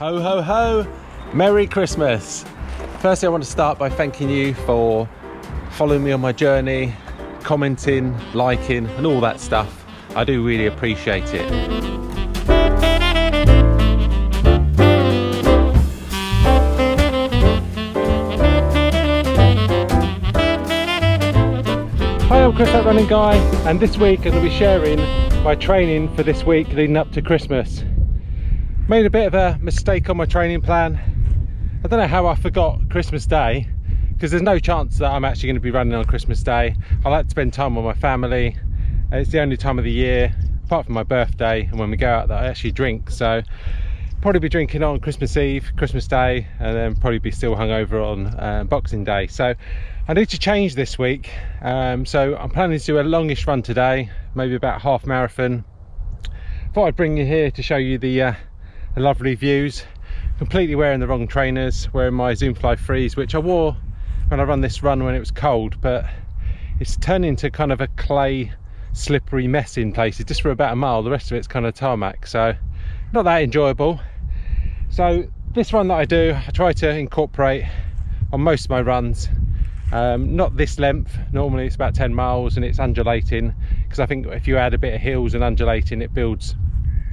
Ho ho ho! Merry Christmas! Firstly, I want to start by thanking you for following me on my journey, commenting, liking and all that stuff. I do really appreciate it. Hi, I'm Chris, that running guy, and this week I'm going to be sharing my training for this week leading up to Christmas. Made a bit of a mistake on my training plan. I don't know how I forgot Christmas Day, because there's no chance that I'm actually going to be running on Christmas Day. I like to spend time with my family. It's the only time of the year, apart from my birthday and when we go out, that I actually drink. So probably be drinking on Christmas Eve, Christmas Day, and then probably be still hungover on Boxing Day. So I need to change this week. So I'm planning to do a longish run today, maybe about half marathon. Thought I'd bring you here to show you the lovely views. Completely wearing the wrong trainers, wearing my Zoomfly 3s, which I wore when I run this run when it was cold, but it's turned into kind of a clay slippery mess in places just for about a mile. The rest of it's kind of tarmac, so not that enjoyable. So this run that I do, I try to incorporate on most of my runs, not this length. Normally it's about 10 miles and it's undulating, because I think if you add a bit of hills and undulating, it builds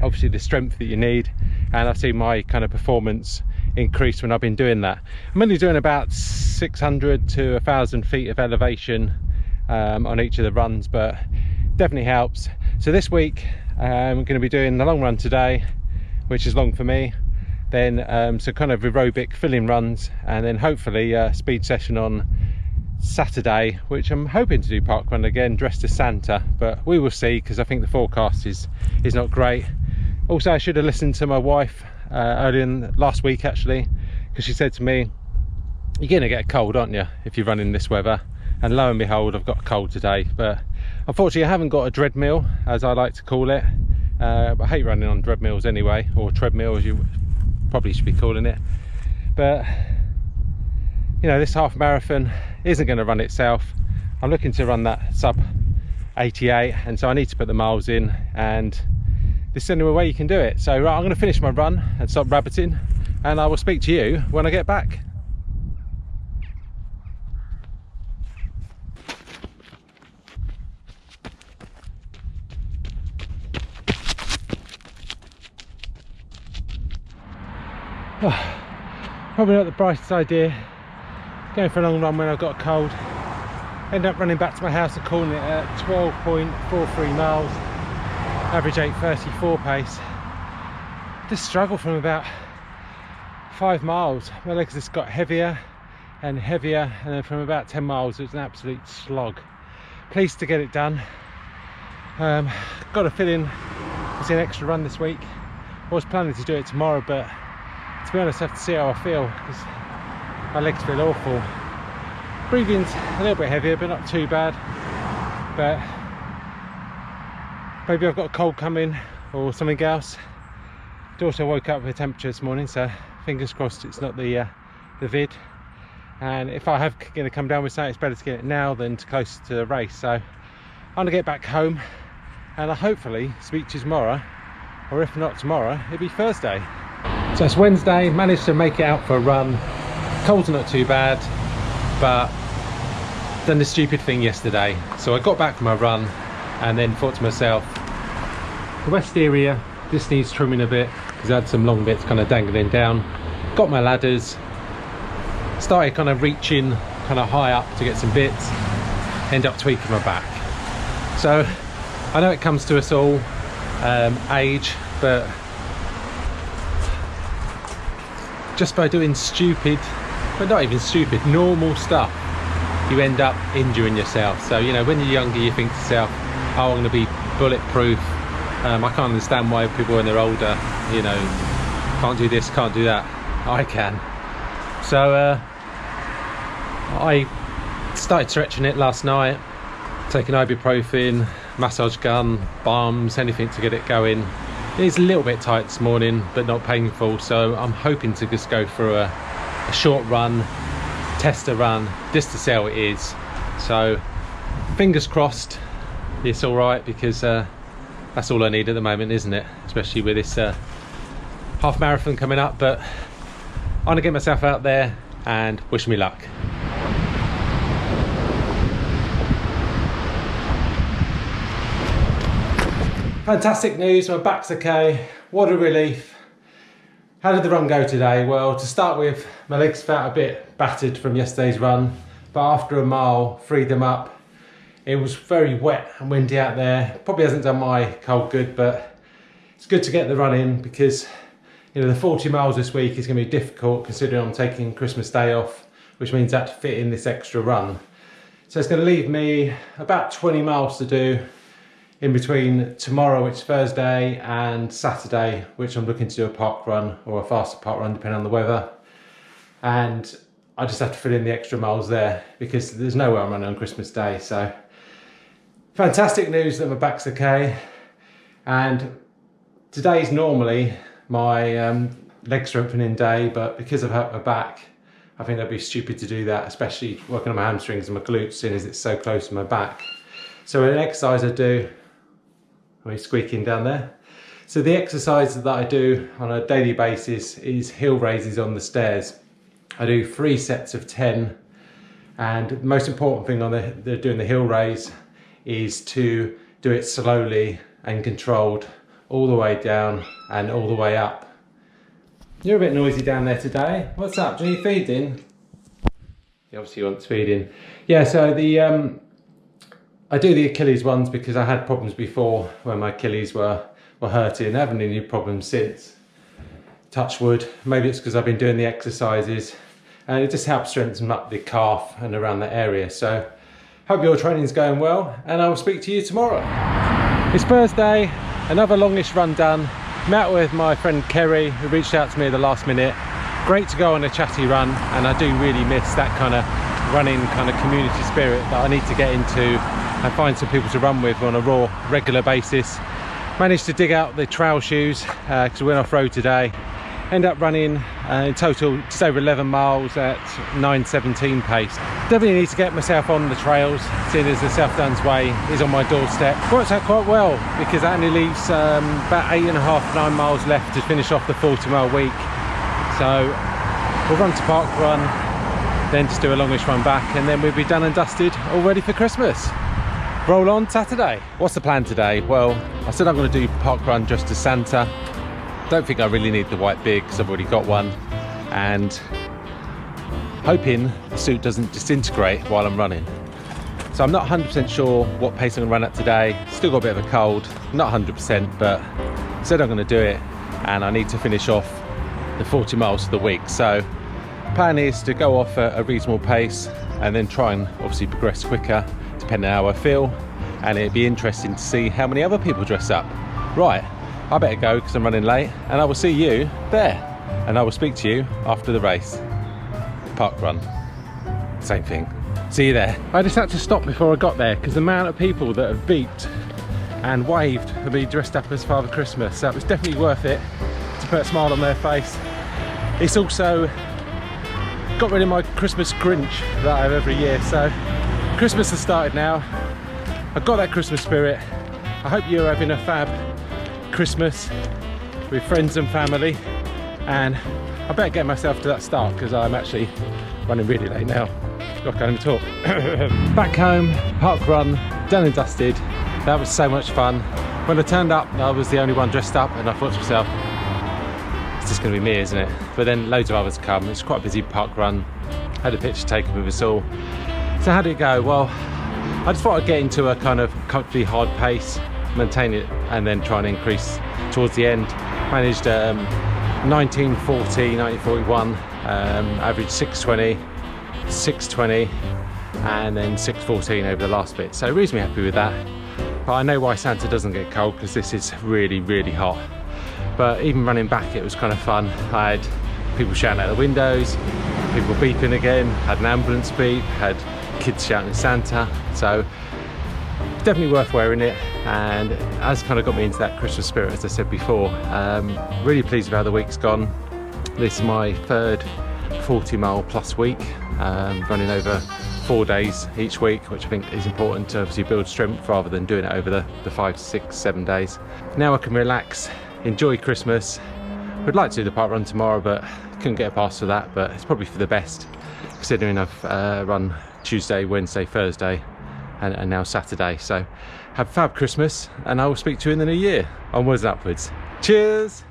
obviously the strength that you need, and I've seen my kind of performance increase when I've been doing that. I'm only doing about 600 to 1,000 feet of elevation on each of the runs, but definitely helps. So this week I'm going to be doing the long run today, which is long for me, then so kind of aerobic filling runs, and then hopefully a speed session on Saturday, which I'm hoping to do park run again dressed as Santa, but we will see, because I think the forecast is not great. Also, I should have listened to my wife earlier in last week actually, because she said to me, you're gonna get a cold, aren't you, if you're running this weather? And lo and behold, I've got a cold today. But unfortunately I haven't got a treadmill, as I like to call it. I hate running on treadmills anyway, or treadmill as you probably should be calling it. But you know, this half marathon isn't going to run itself. I'm looking to run that sub 88, and so I need to put the miles in, and this is the only way you can do it. So right, I'm going to finish my run and stop rabbiting, and I will speak to you when I get back. Probably not the brightest idea going for a long run when I've got a cold. End up running back to my house and calling it at 12.43 miles, average 8:34 pace. Just struggle from about 5 miles. My legs just got heavier and heavier, and then from about 10 miles it was an absolute slog. Pleased to get it done. Got to fill in as an extra run this week. I was planning to do it tomorrow, but to be honest I have to see how I feel, because my legs feel awful. Breathing's a little bit heavier, but not too bad. But maybe I've got a cold coming or something else. Daughter woke up with a temperature this morning, so fingers crossed it's not the vid. And if I have going to come down with something, it's better to get it now than to close to the race. So I'm going to get back home, and I hopefully speak to you tomorrow, or if not tomorrow, it'll be Thursday. So it's Wednesday, managed to make it out for a run. Cold's not too bad, but done the stupid thing yesterday. So I got back from my run and then thought to myself, the west area just needs trimming a bit, because I had some long bits kind of dangling down. Got my ladders, started kind of reaching kind of high up to get some bits, end up tweaking my back. So I know it comes to us all, age, but just by doing stupid, but not even stupid, normal stuff, you end up injuring yourself. So you know, when you're younger you think to yourself, oh, I'm going to be bulletproof. I can't understand why people when they're older, you know, can't do this, can't do that. I can. So I started stretching it last night, taking ibuprofen, massage gun, balms, anything to get it going. It's a little bit tight this morning, but not painful, so I'm hoping to just go through a short run, test a run, just to see how it is. So fingers crossed it's all right, because that's all I need at the moment, isn't it? Especially with this half marathon coming up, but I'm gonna get myself out there and wish me luck. Fantastic news, my back's okay. What a relief. How did the run go today? Well, to start with, my legs felt a bit battered from yesterday's run, but after a mile, freed them up. It was very wet and windy out there. Probably hasn't done my cold good, but it's good to get the run in because the 40 miles this week is going to be difficult considering I'm taking Christmas Day off, which means I have to fit in this extra run. So it's going to leave me about 20 miles to do in between tomorrow, which is Thursday, and Saturday, which I'm looking to do a park run or a faster park run depending on the weather. And I just have to fill in the extra miles there because there's no way I'm running on Christmas Day. So fantastic news that my back's okay. And today's normally my leg strengthening day, but because I've hurt my back, I think that'd be stupid to do that, especially working on my hamstrings and my glutes, seeing as it's so close to my back. So an exercise I do, I'm squeaking down there. So the exercise that I do on a daily basis is heel raises on the stairs. I do 3 sets of 10, and the most important thing on doing the heel raise is to do it slowly and controlled, all the way down and all the way up. You're a bit noisy down there today. What's up? Do you need feeding? You obviously want feeding. Yeah, so I do the Achilles ones because I had problems before when my Achilles were hurting. I haven't had any problems since. Touch wood. Maybe it's because I've been doing the exercises and it just helps strengthen up the calf and around that area. So hope your training's going well and I will speak to you tomorrow. It's Thursday. Another longish run done. Met with my friend Kerry, who reached out to me at the last minute. Great to go on a chatty run, and I do really miss that kind of running kind of community spirit that I need to get into and find some people to run with on a regular basis. Managed to dig out the trail shoes because we went off road today. End up running in total just over 11 miles at 9:17 pace. Definitely need to get myself on the trails, seeing as the South Downs Way is on my doorstep. Works out quite well because that only leaves about 8.5, 9 miles left to finish off the 40-mile week. So we'll run to park run, then just do a longish run back, and then we'll be done and dusted, all ready for Christmas. Roll on Saturday. What's the plan today? Well, I said I'm going to do park run dressed as Santa. Don't think I really need the white beard because I've already got one, and hoping the suit doesn't disintegrate while I'm running. So I'm not 100% sure what pace I'm going to run at today. Still got a bit of a cold, not 100%, but said I'm going to do it, and I need to finish off the 40 miles of the week. So plan is to go off at a reasonable pace and then try and obviously progress quicker depending on how I feel, and it'd be interesting to see how many other people dress up. Right, I better go because I'm running late, and I will see you there, and I will speak to you after the race. Park run, same thing. See you there. I just had to stop before I got there because the amount of people that have beeped and waved for me dressed up as Father Christmas, so it was definitely worth it to put a smile on their face. It's also got rid of my Christmas Grinch that I have every year, so Christmas has started now. I've got that Christmas spirit. I hope you're having a fab Christmas with friends and family, and I better get myself to that start because I'm actually running really late now. I can't even talk. Back home, park run, done and dusted. That was so much fun. When I turned up, I was the only one dressed up, and I thought to myself, it's just going to be me, isn't it? But then loads of others come. It's quite a busy park run. Had a picture taken with us all. So how did it go? Well, I just thought I'd get into a kind of comfortably hard pace, maintain it, and then try and increase towards the end. Managed 1940, 1941, average 620, 620, and then 614 over the last bit. So reasonably happy with that. But I know why Santa doesn't get cold, because this is really, really hot. But even running back, it was kind of fun. I had people shouting out the windows, people beeping again, had an ambulance beep, had kids shouting at Santa. So definitely worth wearing it, and it has kind of got me into that Christmas spirit, as I said before. Really pleased with how the week's gone. This is my third 40-mile plus week, running over 4 days each week, which I think is important to obviously build strength rather than doing it over the 5, 6, 7 days. Now I can relax, enjoy Christmas, We'd like to do the park run tomorrow, but couldn't get a pass for that, but it's probably for the best, considering I've run Tuesday, Wednesday, Thursday, and now Saturday. So have a fab Christmas, and I will speak to you in the new year. Onwards and upwards. Cheers!